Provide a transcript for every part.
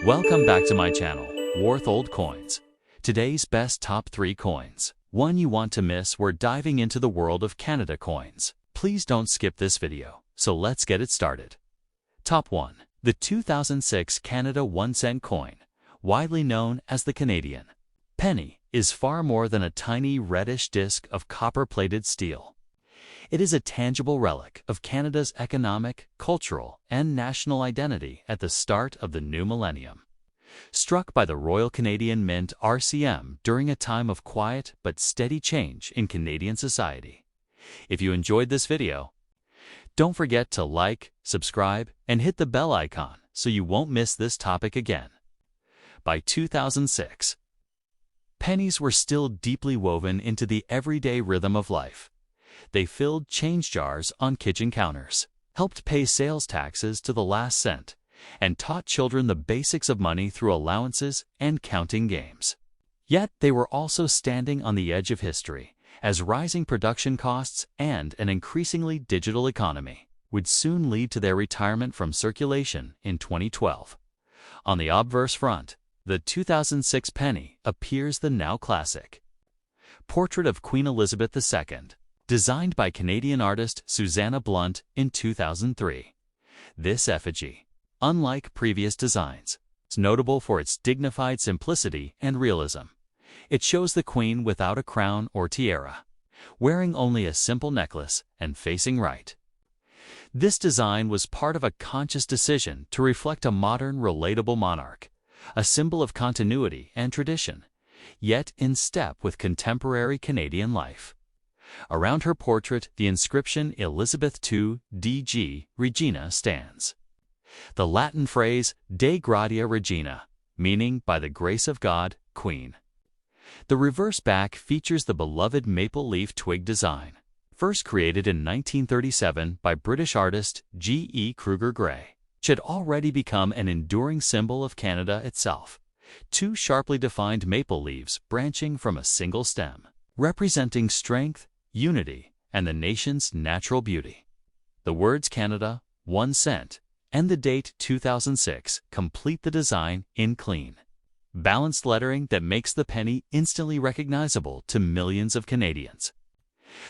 Welcome back to my channel, Worth Old Coins. Today's best top 3 coins. One you want to miss, we're diving into the world of Canada coins. Please don't skip this video, so let's get it started. Top 1. The 2006 Canada 1 cent coin, widely known as the Canadian penny, is far more than a tiny reddish disc of copper-plated steel. It is a tangible relic of Canada's economic, cultural, and national identity at the start of the new millennium. Struck by the Royal Canadian Mint (RCM) during a time of quiet but steady change in Canadian society. If you enjoyed this video, don't forget to like, subscribe, and hit the bell icon so you won't miss this topic again. By 2006, pennies were still deeply woven into the everyday rhythm of life. They filled change jars on kitchen counters, helped pay sales taxes to the last cent, and taught children the basics of money through allowances and counting games. Yet they were also standing on the edge of history, as rising production costs and an increasingly digital economy would soon lead to their retirement from circulation in 2012. On the obverse front, the 2006 penny appears the now classic portrait of Queen Elizabeth II, designed by Canadian artist Susanna Blunt in 2003. This effigy, unlike previous designs, is notable for its dignified simplicity and realism. It shows the Queen without a crown or tiara, wearing only a simple necklace and facing right. This design was part of a conscious decision to reflect a modern, relatable monarch, a symbol of continuity and tradition, yet in step with contemporary Canadian life. Around her portrait, the inscription Elizabeth II DG Regina stands. The Latin phrase De Gratia Regina, meaning by the grace of God, Queen. The reverse back features the beloved maple leaf twig design, first created in 1937 by British artist G.E. Kruger Gray, which had already become an enduring symbol of Canada itself. Two sharply defined maple leaves branching from a single stem, representing strength, unity, and the nation's natural beauty. The words Canada, 1 cent, and the date 2006 complete the design in clean, balanced lettering that makes the penny instantly recognizable to millions of Canadians.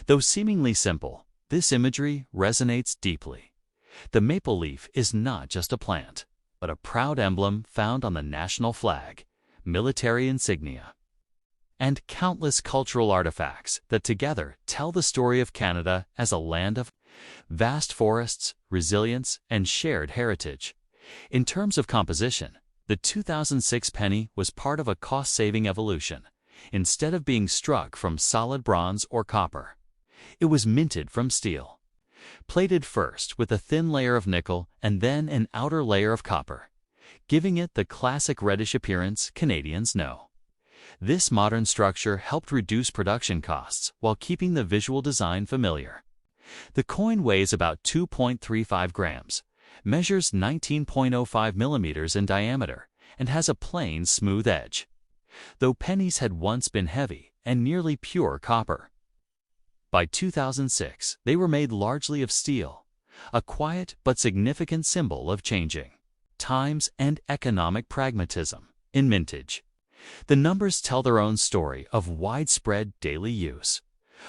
Though seemingly simple, this imagery resonates deeply. The maple leaf is not just a plant, but a proud emblem found on the national flag, military insignia, and countless cultural artifacts that together tell the story of Canada as a land of vast forests, resilience, and shared heritage. In terms of composition, the 2006 penny was part of a cost-saving evolution. Instead of being struck from solid bronze or copper, it was minted from steel, plated first with a thin layer of nickel and then an outer layer of copper, giving it the classic reddish appearance Canadians know. This modern structure helped reduce production costs while keeping the visual design familiar. The coin weighs about 2.35 grams, measures 19.05 millimeters in diameter, and has a plain, smooth edge. Though pennies had once been heavy and nearly pure copper, by 2006 they were made largely of steel, a quiet but significant symbol of changing times and economic pragmatism in mintage. The numbers tell their own story of widespread daily use.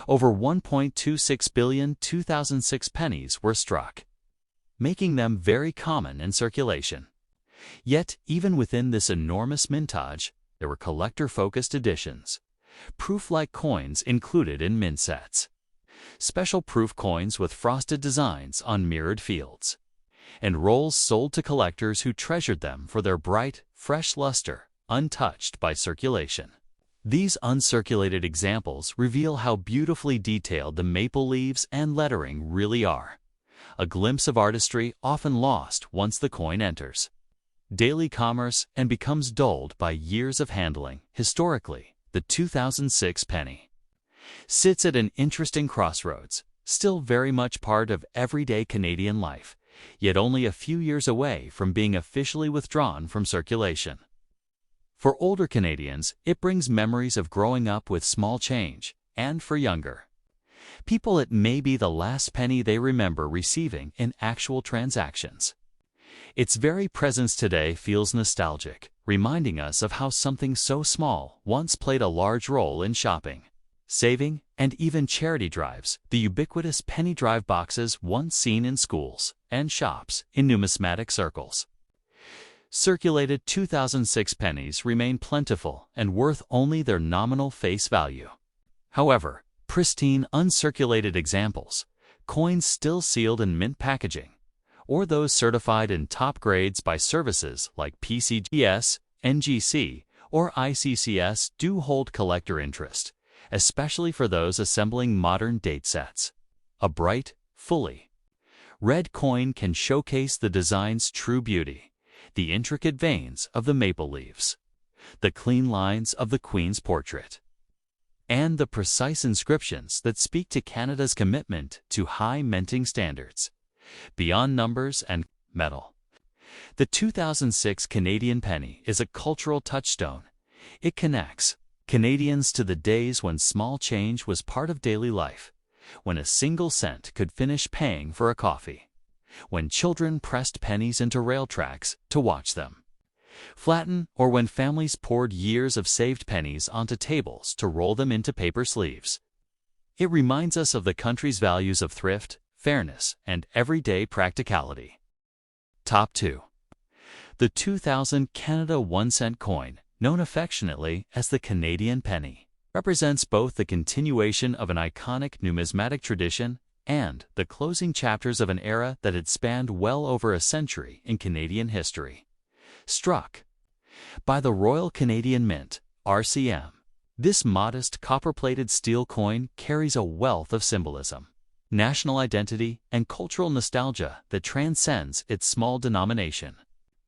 Over 1.26 billion 2006 pennies were struck, making them very common in circulation. Yet, even within this enormous mintage, there were collector-focused editions, proof-like coins included in mint sets, special proof coins with frosted designs on mirrored fields, and rolls sold to collectors who treasured them for their bright, fresh luster, untouched by circulation. These uncirculated examples reveal how beautifully detailed the maple leaves and lettering really are, a glimpse of artistry often lost once the coin enters daily commerce and becomes dulled by years of handling. Historically, the 2006 penny sits at an interesting crossroads, still very much part of everyday Canadian life, yet only a few years away from being officially withdrawn from circulation. For older Canadians, it brings memories of growing up with small change, and for younger people, it may be the last penny they remember receiving in actual transactions. Its very presence today feels nostalgic, reminding us of how something so small once played a large role in shopping, saving, and even charity drives. The ubiquitous penny drive boxes once seen in schools and shops in numismatic circles. Circulated 2006 pennies remain plentiful and worth only their nominal face value. However, pristine uncirculated examples, coins still sealed in mint packaging, or those certified in top grades by services like PCGS, NGC, or ICCS do hold collector interest, especially for those assembling modern date sets. A bright, fully red coin can showcase the design's true beauty, the intricate veins of the maple leaves, the clean lines of the Queen's portrait, and the precise inscriptions that speak to Canada's commitment to high minting standards, beyond numbers and metal. The 2006 Canadian penny is a cultural touchstone. It connects Canadians to the days when small change was part of daily life, when a single cent could finish paying for a coffee, when children pressed pennies into rail tracks to watch them flatten, or when families poured years of saved pennies onto tables to roll them into paper sleeves. It reminds us of the country's values of thrift, fairness, and everyday practicality. Top 2. The 2000 Canada 1-cent coin, known affectionately as the Canadian penny, represents both the continuation of an iconic numismatic tradition and the closing chapters of an era that had spanned well over a century in Canadian history. Struck by the Royal Canadian Mint, RCM, this modest copper-plated steel coin carries a wealth of symbolism, national identity, and cultural nostalgia that transcends its small denomination.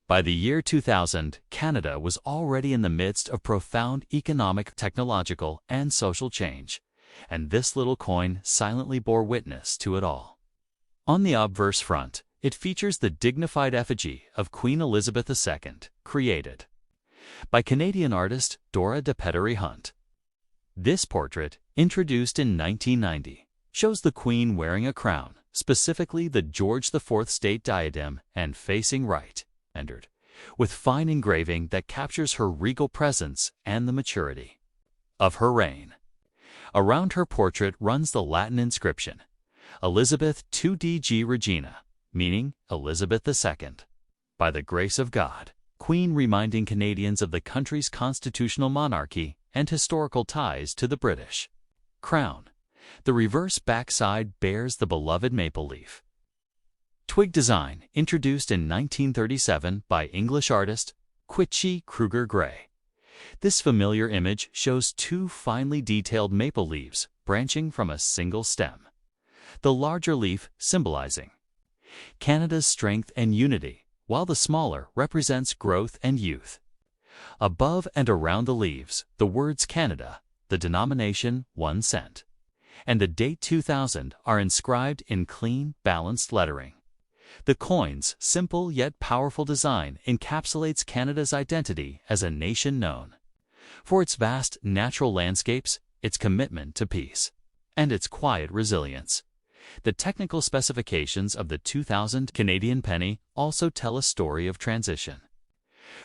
By the year 2000, Canada was already in the midst of profound economic, technological, and social change, and this little coin silently bore witness to it all. On the obverse front, it features the dignified effigy of Queen Elizabeth II, created by Canadian artist Dora de Pettery Hunt. This portrait, introduced in 1990, shows the Queen wearing a crown, specifically the George IV state diadem, and facing right, with fine engraving that captures her regal presence and the maturity of her reign. Around her portrait runs the Latin inscription, Elizabeth 2dg Regina, meaning Elizabeth II. By the grace of God, Queen, reminding Canadians of the country's constitutional monarchy and historical ties to the British Crown. The reverse backside bears the beloved maple leaf. Twig design, introduced in 1937 by English artist Quitchy Kruger Gray. This familiar image shows two finely detailed maple leaves branching from a single stem, the larger leaf symbolizing Canada's strength and unity, while the smaller represents growth and youth. Above and around the leaves, the words Canada, the denomination 1 cent, and the date 2000 are inscribed in clean, balanced lettering. The coin's simple yet powerful design encapsulates Canada's identity as a nation known for its vast natural landscapes, its commitment to peace, and its quiet resilience. The technical specifications of the 2000 Canadian penny also tell a story of transition.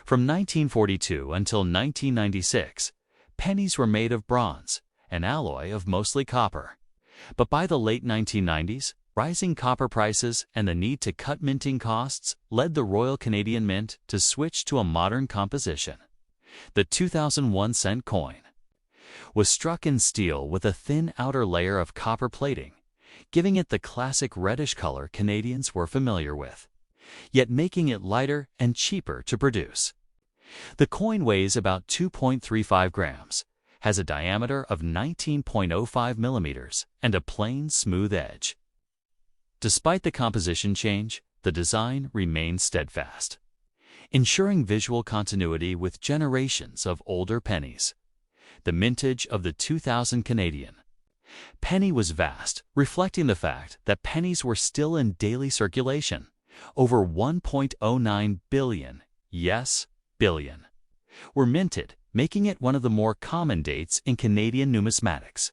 From 1942 until 1996, pennies were made of bronze, an alloy of mostly copper. But by the late 1990s, rising copper prices and the need to cut minting costs led the Royal Canadian Mint to switch to a modern composition. The 2001 cent coin was struck in steel with a thin outer layer of copper plating, giving it the classic reddish color Canadians were familiar with, yet making it lighter and cheaper to produce. The coin weighs about 2.35 grams, has a diameter of 19.05 millimeters, and a plain, smooth edge. Despite the composition change, the design remains steadfast, ensuring visual continuity with generations of older pennies. The mintage of the 2000 Canadian penny was vast, reflecting the fact that pennies were still in daily circulation. Over 1.09 billion, yes, billion, were minted, making it one of the more common dates in Canadian numismatics.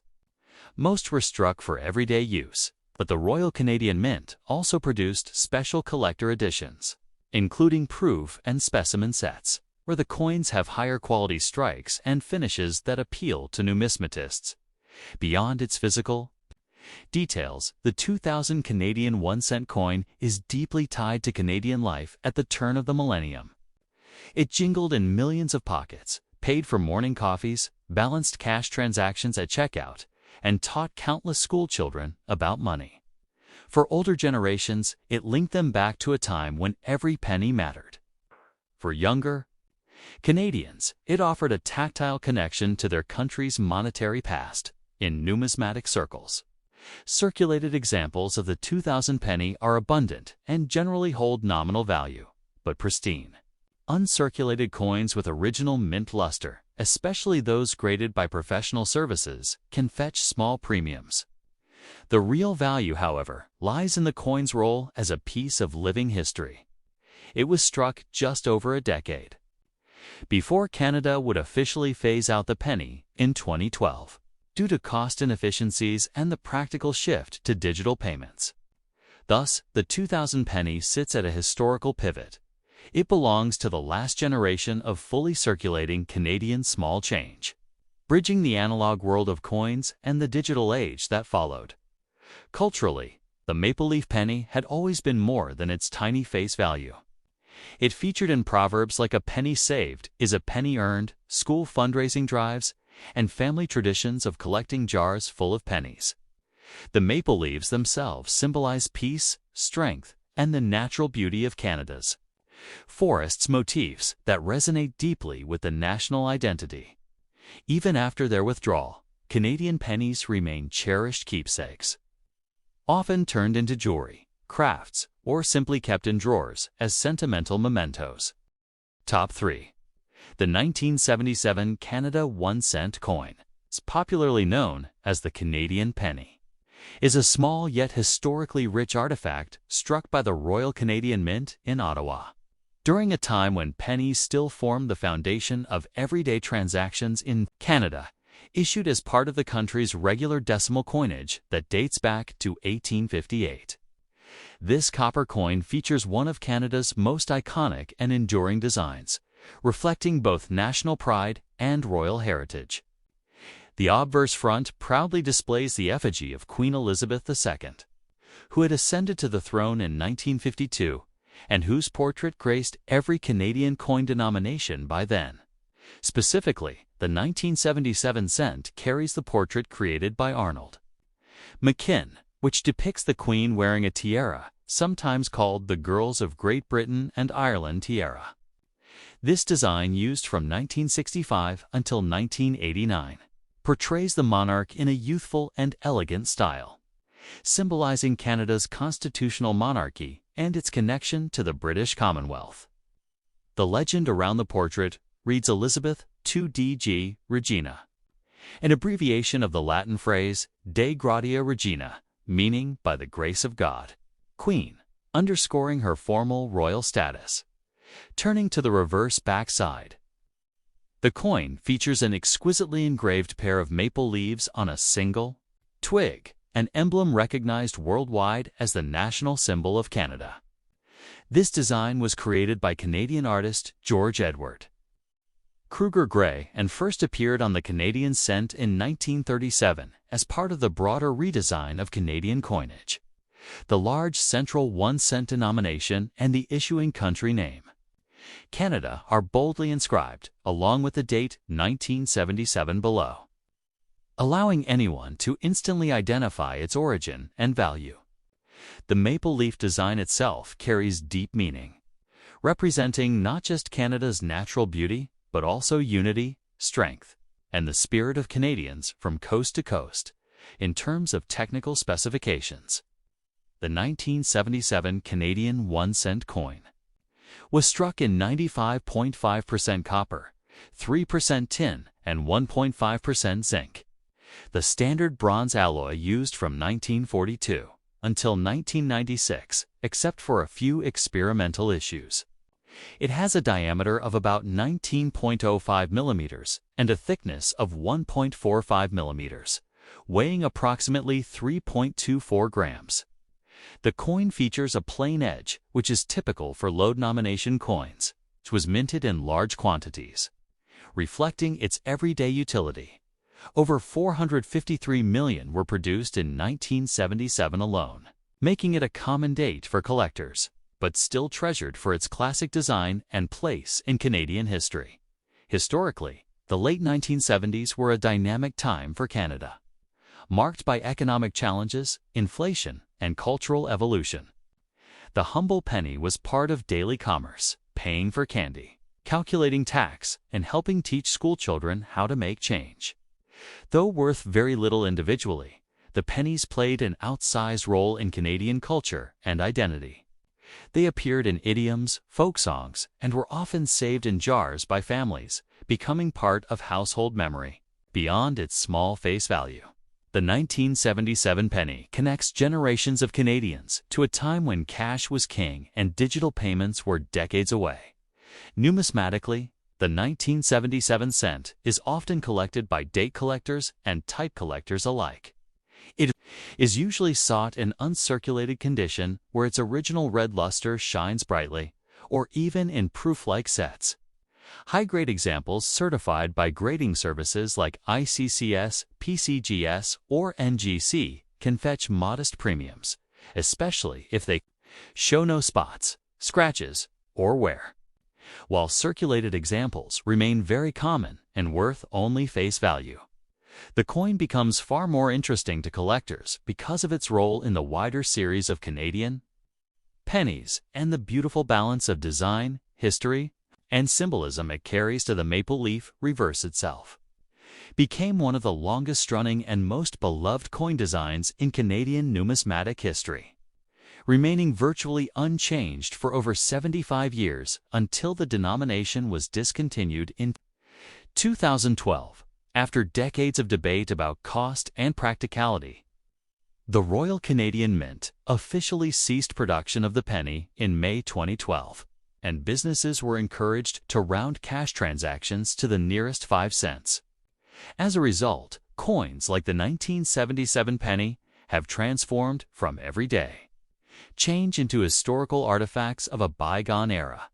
Most were struck for everyday use, but the Royal Canadian Mint also produced special collector editions. including proof and specimen sets, where the coins have higher quality strikes and finishes that appeal to numismatists. Beyond its physical details, the 2000 Canadian 1-cent coin is deeply tied to Canadian life at the turn of the millennium. It jingled in millions of pockets, paid for morning coffees, balanced cash transactions at checkout, and taught countless schoolchildren about money. For older generations, it linked them back to a time when every penny mattered. For younger Canadians, it offered a tactile connection to their country's monetary past. In numismatic circles, circulated examples of the 2000 penny are abundant and generally hold nominal value, but pristine, uncirculated coins with original mint luster, especially those graded by professional services, can fetch small premiums. The real value, however, lies in the coin's role as a piece of living history. It was struck just over a decade before Canada would officially phase out the penny in 2012, due to cost inefficiencies and the practical shift to digital payments. Thus, the 2000 penny sits at a historical pivot. It belongs to the last generation of fully circulating Canadian small change, bridging the analog world of coins and the digital age that followed. Culturally, the maple leaf penny had always been more than its tiny face value. It featured in proverbs like "a penny saved is a penny earned," school fundraising drives, and family traditions of collecting jars full of pennies. The maple leaves themselves symbolize peace, strength, and the natural beauty of Canada's forests, motifs that resonate deeply with the national identity. Even after their withdrawal, Canadian pennies remain cherished keepsakes, often turned into jewelry, crafts, or simply kept in drawers as sentimental mementos. Top 3. The 1977 Canada 1-cent coin, popularly known as the Canadian penny, is a small yet historically rich artifact struck by the Royal Canadian Mint in Ottawa, during a time when pennies still formed the foundation of everyday transactions in Canada, issued as part of the country's regular decimal coinage that dates back to 1858. This copper coin features one of Canada's most iconic and enduring designs, reflecting both national pride and royal heritage. The obverse front proudly displays the effigy of Queen Elizabeth II, who had ascended to the throne in 1952 and whose portrait graced every Canadian coin denomination by then. Specifically, the 1977 cent carries the portrait created by Arnold McKim, which depicts the Queen wearing a tiara, sometimes called the Girls of Great Britain and Ireland tiara. This design, used from 1965 until 1989, portrays the monarch in a youthful and elegant style, symbolizing Canada's constitutional monarchy and its connection to the British Commonwealth. The legend around the portrait reads Elizabeth 2dg Regina, an abbreviation of the Latin phrase Dei Gratia Regina, meaning "by the grace of God, Queen," underscoring her formal royal status. Turning to the reverse back side, the coin features an exquisitely engraved pair of maple leaves on a single twig, an emblem recognized worldwide as the national symbol of Canada. This design was created by Canadian artist George Edward Kruger Gray and first appeared on the Canadian cent in 1937 as part of the broader redesign of Canadian coinage. The large central 1-cent denomination and the issuing country name, Canada, are boldly inscribed, along with the date 1977 below, allowing anyone to instantly identify its origin and value. The maple leaf design itself carries deep meaning, representing not just Canada's natural beauty, but also unity, strength, and the spirit of Canadians from coast to coast. In terms of technical specifications, the 1977 Canadian 1-cent coin was struck in 95.5% copper, 3% tin, and 1.5% zinc, the standard bronze alloy used from 1942 until 1996, except for a few experimental issues. It has a diameter of about 19.05 millimeters and a thickness of 1.45 millimeters, weighing approximately 3.24 grams. The coin features a plain edge, which is typical for low-denomination coins. It was minted in large quantities, reflecting its everyday utility. Over 453 million were produced in 1977 alone, making it a common date for collectors, but still treasured for its classic design and place in Canadian history. Historically, the late 1970s were a dynamic time for Canada, marked by economic challenges, inflation, and cultural evolution. The humble penny was part of daily commerce, paying for candy, calculating tax, and helping teach schoolchildren how to make change. Though worth very little individually, the pennies played an outsized role in Canadian culture and identity. They appeared in idioms, folk songs, and were often saved in jars by families, becoming part of household memory. Beyond its small face value, the 1977 penny connects generations of Canadians to a time when cash was king and digital payments were decades away. Numismatically, the 1977 cent is often collected by date collectors and type collectors alike. It is usually sought in uncirculated condition where its original red luster shines brightly, or even in proof-like sets. High-grade examples certified by grading services like ICCS, PCGS, or NGC can fetch modest premiums, especially if they show no spots, scratches, or wear, while circulated examples remain very common and worth only face value. The coin becomes far more interesting to collectors because of its role in the wider series of Canadian pennies and the beautiful balance of design, history, and symbolism it carries to the maple leaf reverse itself. Became one of the longest-running and most beloved coin designs in Canadian numismatic history, remaining virtually unchanged for over 75 years until the denomination was discontinued in 2012. After decades of debate about cost and practicality, the Royal Canadian Mint officially ceased production of the penny in May 2012, and businesses were encouraged to round cash transactions to the nearest 5 cents. As a result, coins like the 1977 penny have transformed from everyday change into historical artifacts of a bygone era.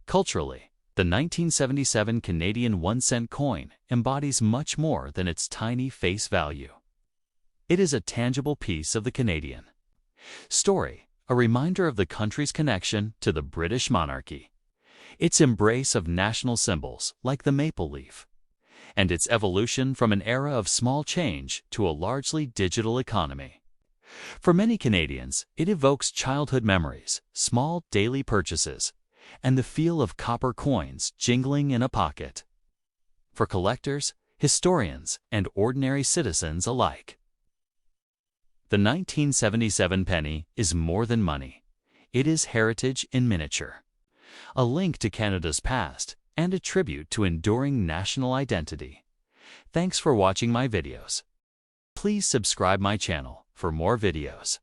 Culturally, the 1977 Canadian 1-cent coin embodies much more than its tiny face value. It is a tangible piece of the Canadian story, a reminder of the country's connection to the British monarchy, its embrace of national symbols like the maple leaf, and its evolution from an era of small change to a largely digital economy. For many Canadians, it evokes childhood memories, small daily purchases, and the feel of copper coins jingling in a pocket. For collectors, historians, and ordinary citizens alike, the 1977 penny is more than money. It is heritage in miniature, a link to Canada's past, and a tribute to enduring national identity. Thanks for watching my videos. Please subscribe my channel for more videos.